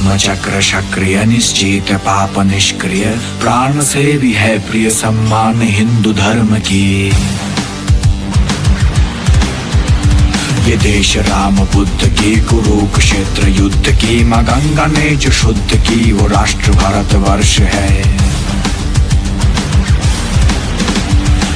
धर्म चक्र सक्रिय निश्चित पाप निष्क्रिय, प्राण से भी है प्रिय सम्मान हिंदू धर्म की। ये देश राम बुद्ध की, कुरुक्षेत्र युद्ध की, माँ गंगा ने जो शुद्ध की, वो राष्ट्र भारतवर्ष है।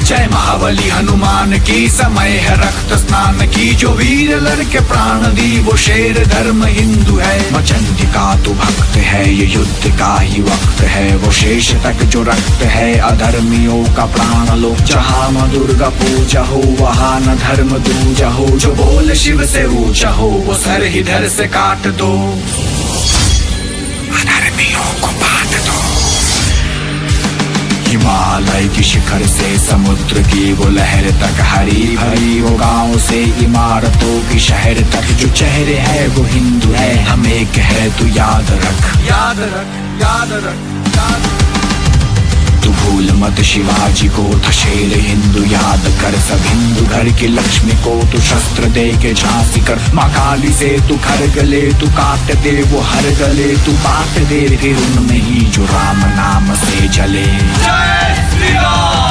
जय महाबली हनुमान की, समय है रक्त स्नान की, जो वीर लड़के प्राण दी, वो शेर धर्म हिंदू है। मचंडिका तू भक्त है, ये युद्ध का ही वक्त है, वो शेष तक जो रक्त है, अधर्मियों का प्राण लो। जहाँ माँ दुर्गा पूजा हो, वहाँ न धर्म दूजा हो, जो बोल शिव से ऊंचा हो, वो सर ही धर से काट दो, अधर्मियों को बांट दो। हिमालय की शिखर से समुद्र की वो लहर तक, हरी भरी वो गांव से इमारतों की शहर तक, जो चेहरे है वो हिंदू है, हम एक है तू याद रख, याद रख, याद रख, याद रख। तू भूल मत शिवाजी को था शेर हिंदू याद कर, सब हिंदू घर की लक्ष्मी को तू शस्त्र दे के झांसी कर। माँ काली से तू खर गले, तू काट दे वो हर गले, तू बांट दे फिर उनमें ही जो राम नाम से जले। जय श्री राम।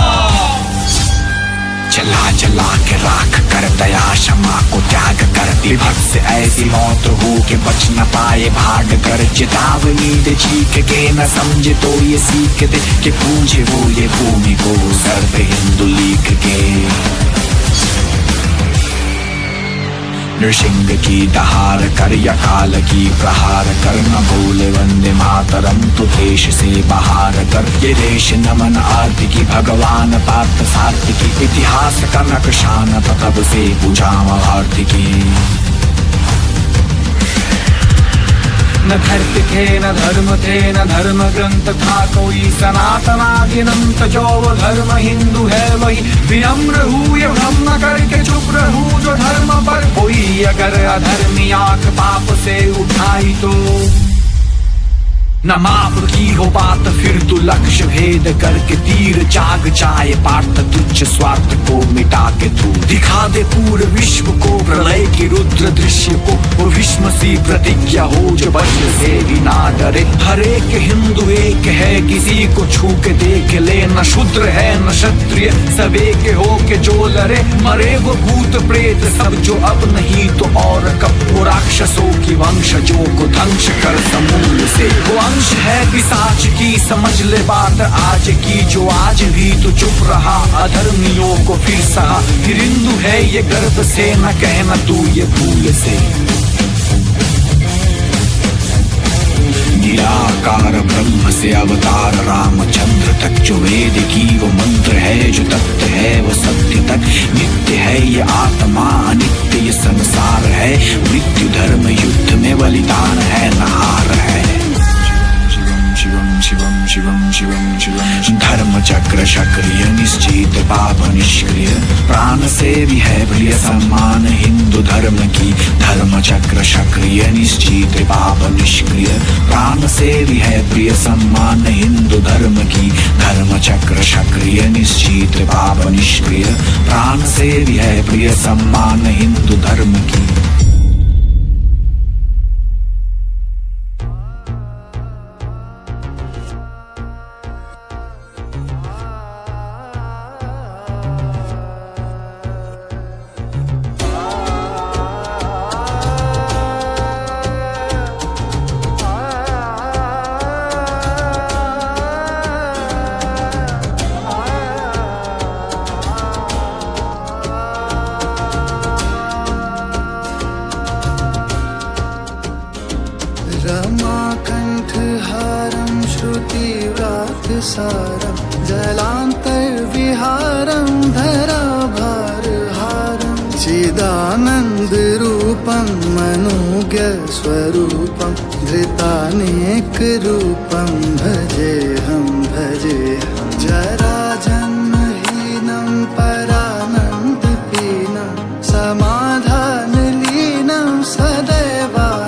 जला जला के राख कर दया क्षमा को त्याग कर, विभक्त से ऐसी मौत हो के बच न पाए भाग कर। चेतावनी दे चीख के न समझे तो ये सीख दे, कि पूछे वो ये भूमि को सर पे हिंदू लिख के। नृसिंह की दहार कर या काल की प्रहार कर, न भूले वंदे मातरम तो देश से बाहर कर। ये देश नमन आरती की भगवान पार्थ सारथी की, इतिहास का नक्शान तब से पूजा आरती की। न धरती थे न धर्म थे न धर्म ग्रंथ था कोई, सनातनादिनंत जो वो धर्म हिंदू है वही। विनम्र हूँ ये भ्रम न करके चुप रहूँ, जो धर्म पर कोई अगर अधर्मी आंख पाप से उठाई तो न माफ की हो बात, फिर तू लक्ष्य भेद करके तीर चाग चाहे पार्थ तुच्छ स्वार्थ को मिटा के तू दिखा दे पूरे विश्व को प्रलय की रुद्र दृश्य को। वो विश्व सी प्रतिज्ञा हो जो वज्र से भी ना डरे, हर एक हिंदू एक है किसी को छू के देख ले। न शूद्र है न क्षत्रिय सब एक हो के जो लड़े, मरे वो भूत प्रेत सब जो अब नहीं तो और कब। वो राक्षसों की वंशजों को ध्वंस कर समूल से, वो अंश है पिशाच की समझ ले बात आज की, जो आज भी तो चुप रहा अधर्मियों को फिर सहा। फिर हिंदू है ये गर्व से न कहना तू ये भूल से। निराकार ब्रह्म से अवतार रामचंद्र तक, जो वेद की वो मंत्र है, जो तत्व है वो सत्य तक। नित्य है ये आत्मा अनित्य ये संसार है, मृत्यु धर्म युद्ध में बलिदान है नहार है। शिवम शिवम शिवम शिवम धर्म चक्र सक्रिय निश्चित पाप निष्क्रिय, प्राण से भी है प्रिय सम्मान हिंदू धर्म की। धर्म चक्र सक्रिय निश्चित पाप निष्क्रिय, प्राण से भी है प्रिय सम्मान हिंदू धर्म की। धर्म चक्र सक्रिय निश्चित पाप निष्क्रिय, प्राण से भी है प्रिय सम्मान हिंदू धर्म की। रमाकण्ठहारं श्रुतिव्रातसारं, जलान्तर्विहारं धराभारहारं, चिदानन्दरूपं मनोज्ञस्वरूपं, धृतानेकरूपं भजेऽहं भजेऽहं। जराजन्महीनं परानन्दपीनं, समाधानलीनं सदैवानवीनं,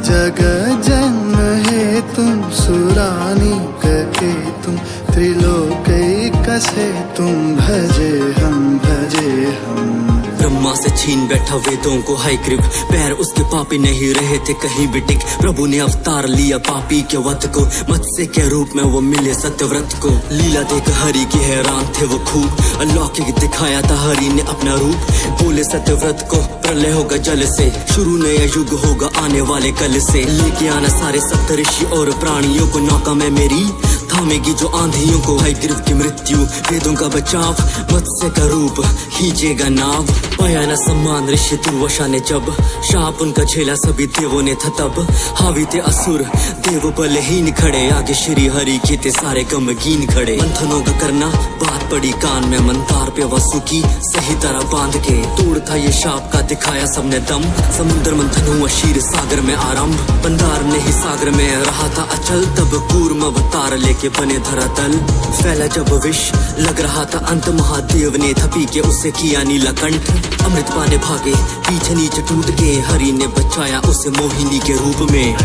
जगज्जन्म हेतुं सुरानीककेतुं, त्रिलोकैकसेतुं भजेऽहं भजेऽहं। ब्रह्मा से छीन बैठा वेदों को हाई ग्रिप, पैर उसके पापी नहीं रहे थे कहीं भी टिक। प्रभु ने अवतार लिया पापी के वध को, मत्स्य के रूप में वो मिले सत्यव्रत को। लीला देख हरि की हैरान थे वो खूब, अलौकिक दिखाया था हरि ने अपना रूप। बोले सत्यव्रत को प्रलय होगा जल से, शुरू नया युग होगा आने वाले कल से। लेके आना सारे सप्तऋषि और प्राणियों को, नौका में मेरी थामेगी जो आंधियों को। हाई ग्रीव की मृत्यु, वेदों का बचाव, मत्स्य का रूप खींचेगा नाव। पाया न सम्मान ऋषि दुर्वासा ने जब, शाप उनका झेला सभी देवों ने था तब। हावी थे असुर देव बलहीन खड़े, आगे श्री हरि के थे सारे गमगीन खड़े। मंथनों का करना बात पड़ी कान में, मंतार पे वासुकी सही तरह बांध के। तोड़ था ये शाप का दिखाया सबने दम, समुद्र मंथन हुआ क्षीर सागर में आरंभ। बंदार ने ही सागर में रहा था अचल, तब कूर्म अवतार लेके बने धरातल। फैला जब विष लग रहा था अंत, महादेव ने थपी के उसे किया नीलकंठ। अमृत पाने भागे पीछे नीचे टूट के, हरि ने बचाया उसे मोहिनी के रूप में।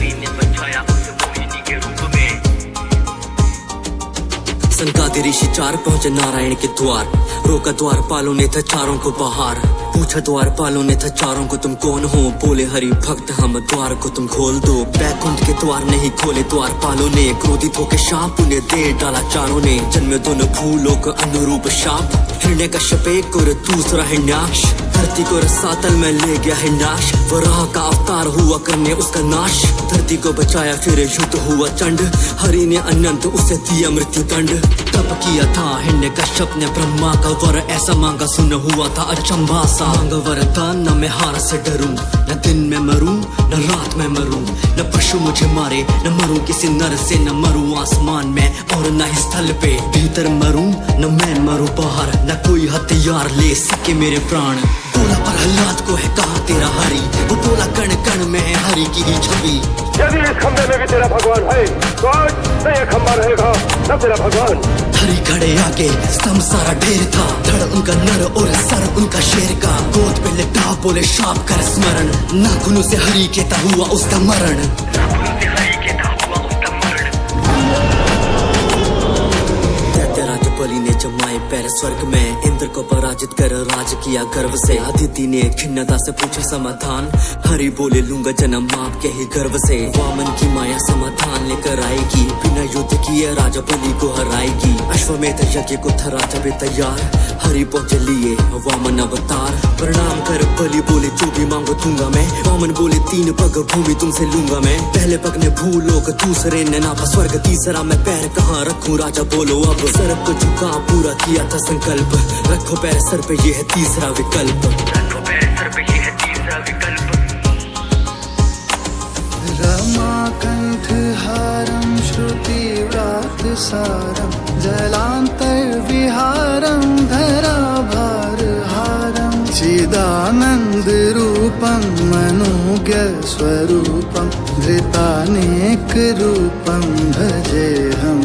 सनकादि ऋषि चार पहुंचे नारायण के द्वार, रोका द्वार पालों ने था चारों को बाहर। पूछा द्वार पालों ने था चारों को तुम कौन हो, बोले हरि भक्त हम द्वार को तुम खोल दो। बैकुंठ के द्वार नहीं खोले द्वार पालों ने, क्रोधित होकर शाप उन्हें दे डाला चारों ने। जन्मे दोनों भूलों का अनुरूप शाप, हिरण्य कश्यप एक और दूसरा हिरण्याक्ष। धरती को रसातल में ले गया हिरण्याक्ष, वराह का अवतार हुआ करने उसका नाश। धरती को बचाया फिर युद्ध हुआ चंड, हरि ने अनंत उसे दिया मृत्यु दंड। तब किया था हिरण्य कश्यप ने ब्रह्मा का वर, ऐसा मांगा सुन हुआ था अचंभा सा। मांगा वरदान न मैं हार से डरूं, न दिन में मरूं न रात में मरूं, न पशु मुझे मारे न मरूं किसी नर से, न मरूं आसमान में और न ही स्थल पे। भीतर मरूं न मैं मरूं बाहर, न कोई हथियार ले सके मेरे प्राण। बोला प्रहलाद को है कहा तेरा हरि, वो बोला कण कण में है हरि की ही छवि। यदि इस खंबे में भी तेरा भगवान है तो आज न ये खंबा रहेगा न तेरा भगवान। हरि खड़े आगे स्तंभ सारा ढेर था, धड़ उनका नर और सर उनका शेर का। गोद पे लिटा बोले शाप कर स्मरण, नाखूनों से हरि कहता हुआ उसका मरण। बलि ने जमाए पैर स्वर्ग में, इंद्र को पराजित कर राज किया गर्व से। अदिति ने खिन्नता से पूछा समाधान, हरि बोले लूंगा जन्म माप के ही गर्व से। वामन की माया समाधान लेकर आएगी, बिना युद्ध किए राजा बलि को हराएगी। अश्वमेध यज्ञ को था राजा भी तैयार, हरि पहुंचे लिए वामन अवतार। प्रणाम कर बलि बोले जो भी मांगो दूंगा मैं, वामन बोले 3 पग भूमि तुमसे लूंगा मैं। पहले पग ने भूलोक, दूसरे ने नापा स्वर्ग, तीसरा मैं पैर कहाँ रखूं राजा बोलो अब। सर को झुका पूरा किया था संकल्प, रखो पैर सर पे ये है तीसरा विकल्प। रखो पैर सर पे ये है तीसरा विकल्प। रमाकंठ हारम श्रुति व्रात सारम, जलांतर विहारम धराभार हारम। चिदानंद रूपम मनोज्ञ स्वरूपम, धृतानेक रूपम भजे हम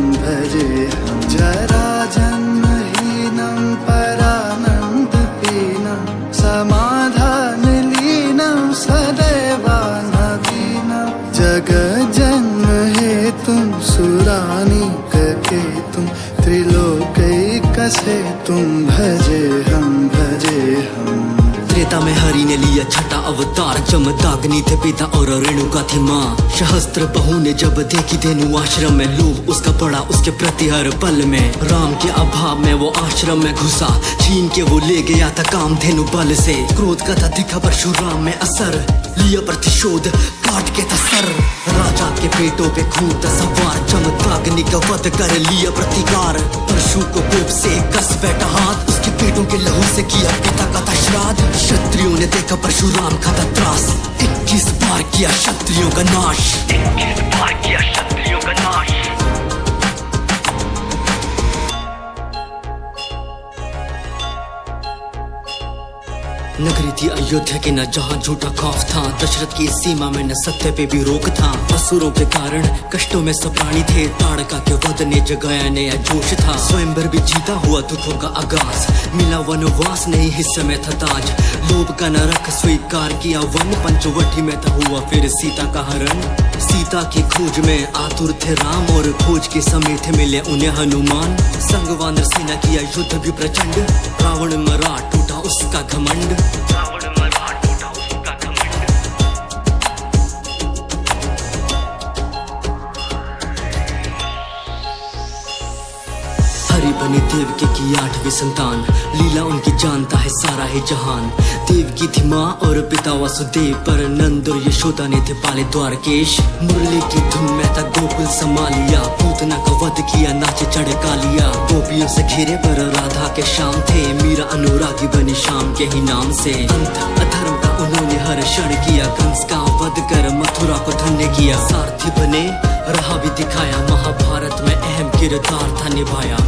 जरा जन्महीनं परानंद पीनं, समाधान लीनं सदैवानवीनं। जग जन्म हेतुं सुरानीक केतुं, त्रिलोकैक सेतुं भजे हम। त्रेता में हरि ने लिया छठा अवतार, जमदाग्नि थे पिता और रेणुका थी माँ। सहस्त्र बहू ने जब देखी धेनु आश्रम में, लोभ उसका पड़ा उसके प्रति हर पल में। राम के अभाव में वो आश्रम में घुसा, छीन के वो ले गया था काम धेनु बल से। क्रोध का था दिखा परशुराम में असर, लिया प्रतिशोध काट के था सर। राजा के पेटों पे खून था सवार, जमदाग्नि का वध कर लिया प्रतिकार। परशु को कोप से कस बैठा हाथ, उसके पेटों के लहू से किया पिता का था श्राद्ध। क्षत्रियों ने देखा परशुराम का था त्रास, 21 बार किया क्षत्रियों का नाश। 21 बार किया क्षत्रियों का नाश। नगरी थी अयोध्या के न जहाँ झूठा खौफ था, दशरथ की सीमा में न सत्य पे भी रोक था। असुरों के कारण कष्टों में सब प्राणी थे, ताड़का के वध ने जगाया नया जोश था। स्वयंवर भी जीता हुआ दुखों का आगाज, मिला वनवास नहीं हिस्से में था ताज। लोभ का नरक स्वीकार किया वन, पंचवटी में था हुआ फिर सीता का हरण। सीता की खोज में आतुर थे राम, और खोज के समेत मिले उन्हें हनुमान। संग वानर सेना किया युद्ध भी प्रचंड, रावण मरा टूटा उसका घमंड। हरि बने देवकी की 8वीं संतान, लीला उनकी जानता है सारा ही जहान। देवकी थी माँ और पिता वासुदेव, पर नंद और यशोदा ने थे पाले द्वारकेश। मुरली की धुन में था गोकुल संभालिया, पूतना का वध किया नाचे चढ़ कालिया। गोपियों से घिरे पर राधा के श्याम थे, मीरा अनुरागी बनी शाम के ही नाम से। अंत अधर्म का उन्होंने हर क्षण किया, कंस का वध कर मथुरा को धन्य किया। सारथी बने राह भी दिखाया, महाभारत में अहम किरदार था निभाया।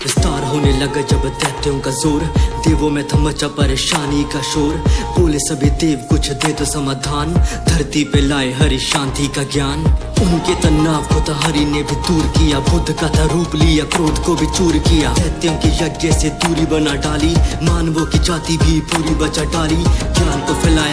विस्तार होने लगा जब दैत्यों का जोर, देवों में था मचा परेशानी का शोर। बोले सभी देव कुछ दे दो समाधान, धरती पे लाए हरि शांति का ज्ञान। उनके तनाव को तो हरि ने भी दूर किया, बुद्ध का था रूप लिया, क्रोध को भी चूर किया। दैत्यों की यज्ञ से दूरी बना डाली, मानवों की जाति भी पूरी बचा डाली। ज्ञान को फैलाया